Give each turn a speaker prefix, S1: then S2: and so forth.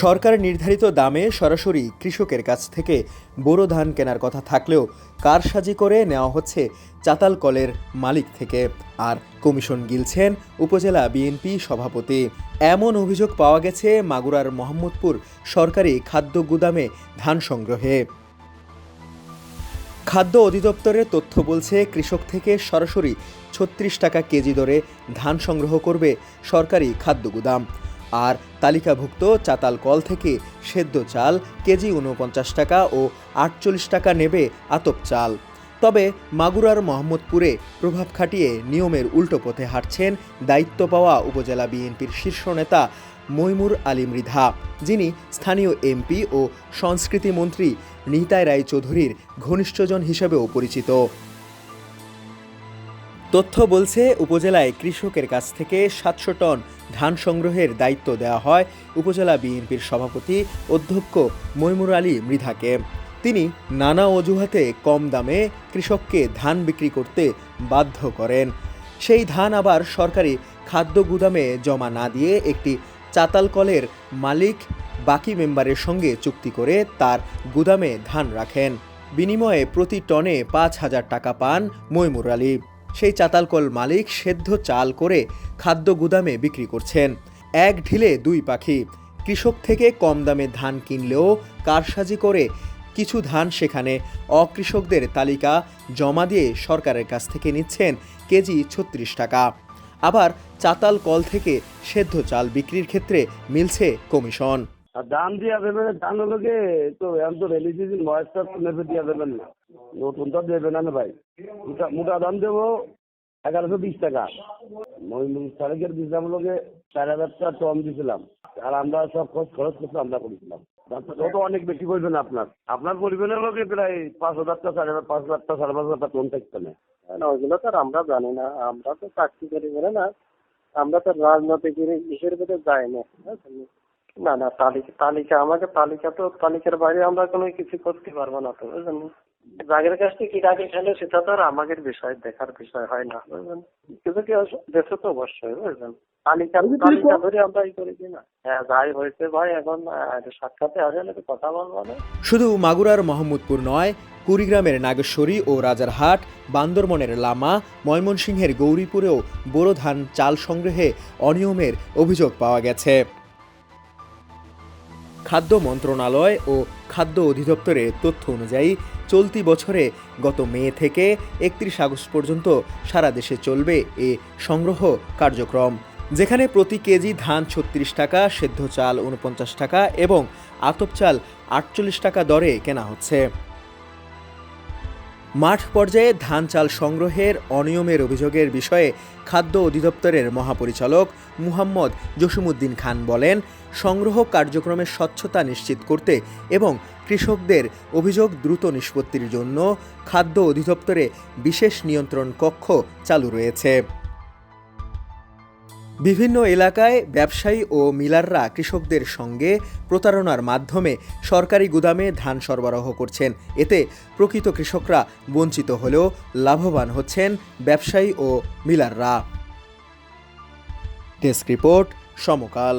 S1: সরকার নির্ধারিত দামে সরাসরি কৃষকের কাছ থেকে বোরো ধান কেনার কথা থাকলেও কারসাজি করে নেওয়া হচ্ছে চাতাল কলের মালিক থেকে, আর কমিশন গিলছেন উপজেলা বিএনপি সভাপতি। এমন অভিযোগ পাওয়া গেছে মাগুরার মোহাম্মদপুর সরকারি খাদ্য গুদামে ধান সংগ্রহে। খাদ্য অধিদপ্তরের তথ্য বলছে, কৃষক থেকে সরাসরি ৩৬ টাকা কেজি দরে ধান সংগ্রহ করবে সরকারি খাদ্য গুদাম, আর তালিকাভুক্ত চাতাল কল থেকে সেদ্ধ চাল কেজি ৪৯ টাকা ও ৪৮ টাকা নেবে আতপ চাল। তবে মাগুরার মোহাম্মদপুরে প্রভাব খাটিয়ে নিয়মের উল্টো পথে হাঁটছেন দায়িত্ব পাওয়া উপজেলা বিএনপির শীর্ষ নেতা মইমুর আলী মৃধা, যিনি স্থানীয় এমপি ও সংস্কৃতি মন্ত্রী নিতাই রায়চৌধুরীর ঘনিষ্ঠজন হিসেবেও পরিচিত। তথ্য বলছে, উপজেলায় কৃষকের কাছ থেকে ৭০০ টন ধান সংগ্রহের দায়িত্ব দেওয়া হয় উপজেলা বিএনপির সভাপতি অধ্যক্ষ মইমুর আলী মৃধাকে। তিনি নানা অজুহাতে কম দামে কৃষককে ধান বিক্রি করতে বাধ্য করেন। সেই ধান আবার সরকারি খাদ্য গুদামে জমা না দিয়ে একটি চাতাল কলের মালিক বাকি মেম্বারের সঙ্গে চুক্তি করে তার গুদামে ধান রাখেন। বিনিময়ে প্রতি টনে ৫,০০০ টাকা পান মইমুর আলী। সেই চাতালকল মালিক সেদ্ধ চাল করে খাদ্য গুদামে বিক্রি করছেন। এক ঢিলে দুই পাখি, কৃষক থেকে কম দামে ধান কিনলেও কারসাজি করে কিছু ধান সেখানে অকৃষকদের তালিকা জমা দিয়ে সরকারের কাছ থেকে নিচ্ছেন কেজি ৩৬ টাকা। আবার চাতাল কল থেকে সেদ্ধ চাল বিক্রির ক্ষেত্রে মিলছে কমিশন।
S2: দাম দিয়া দেবে, ধান লোকে তো এখন তো রেলি সিজন ময়েস্টার নেবে দিয়া দেবেন না, নতুন তো দেবে না ভাই। মোটা দাম দেবো ১১২০ টাকা। তারিখের দিলাম লোকে ৪,০০০ টন দিয়েছিলাম, আর আমরা সব খরচ করতে আমরা করেছিলাম। তো অনেক বেশি করবেন আপনার পরিমাণের লোকে প্রায় ৫,০০০টা ৫,৫০০টা ৫,৫০০টা টন থাকতে না।
S3: ওইগুলো তো আমরা জানি না, আমরা তো চাকরি করি বলে না, আমরা তো রাজনৈতিক ইসের ভিতরে যাই না। না না, তালিকা আমাকে তালিকার বাইরে আমরা কোনো কিছু করতে পারবো না তো, বুঝলেন। জাগের কাছ থেকে কি টাকা খেলে সেটা তো আর আমাদের বিষয় দেখার বিষয় হয় না, বুঝলেন। কিন্তু কি দেশে তো অবশ্যই, বুঝলেন, তালিকা ধরে আমরা ই করি কিনা। হ্যাঁ, যাই হয়েছে ভাই, এখন সাক্ষাতে আসলে কথা বলবো না।
S1: শুধু মাগুরার মোহাম্মদপুর নয়, কুড়িগ্রামের নাগেশ্বরী ও রাজারহাট, বান্দরবনের লামা, ময়মনসিংহের গৌরীপুরেও বোরো ধান চাল সংগ্রহে অনিয়মের অভিযোগ পাওয়া গেছে। খাদ্য মন্ত্রণালয় ও খাদ্য অধিদপ্তরের তথ্য অনুযায়ী চলতি বছরে গত মে থেকে ৩১ আগস্ট পর্যন্ত সারা দেশে চলবে এ সংগ্রহ কার্যক্রম, যেখানে প্রতি কেজি ধান ৩৬ টাকা, সেদ্ধ চাল ৪৯ টাকা এবং আতপ চাল ৪৮ টাকা দরে কেনা হচ্ছে। মাঠ পর্যায়ে ধান চাল সংগ্রহের অনিয়মের অভিযোগের বিষয়ে খাদ্য অধিদপ্তরের মহাপরিচালক মুহাম্মদ জসিমউদ্দিন খান বলেন, সংগ্রহ কার্যক্রমের স্বচ্ছতা নিশ্চিত করতে এবং কৃষকদের অভিযোগ দ্রুত নিষ্পত্তির জন্য খাদ্য অধিদপ্তরে বিশেষ নিয়ন্ত্রণ কক্ষ চালু রয়েছে। বিভিন্ন এলাকায় ব্যবসায়ী ও মিলাররা কৃষকদের সঙ্গে প্রতারণার মাধ্যমে সরকারি গুদামে ধান সরবরাহ করছেন। এতে প্রকৃত কৃষকরা বঞ্চিত হলেও লাভবান হচ্ছেন ব্যবসায়ী ও মিলাররা। ডেস্ক রিপোর্ট, সমকাল।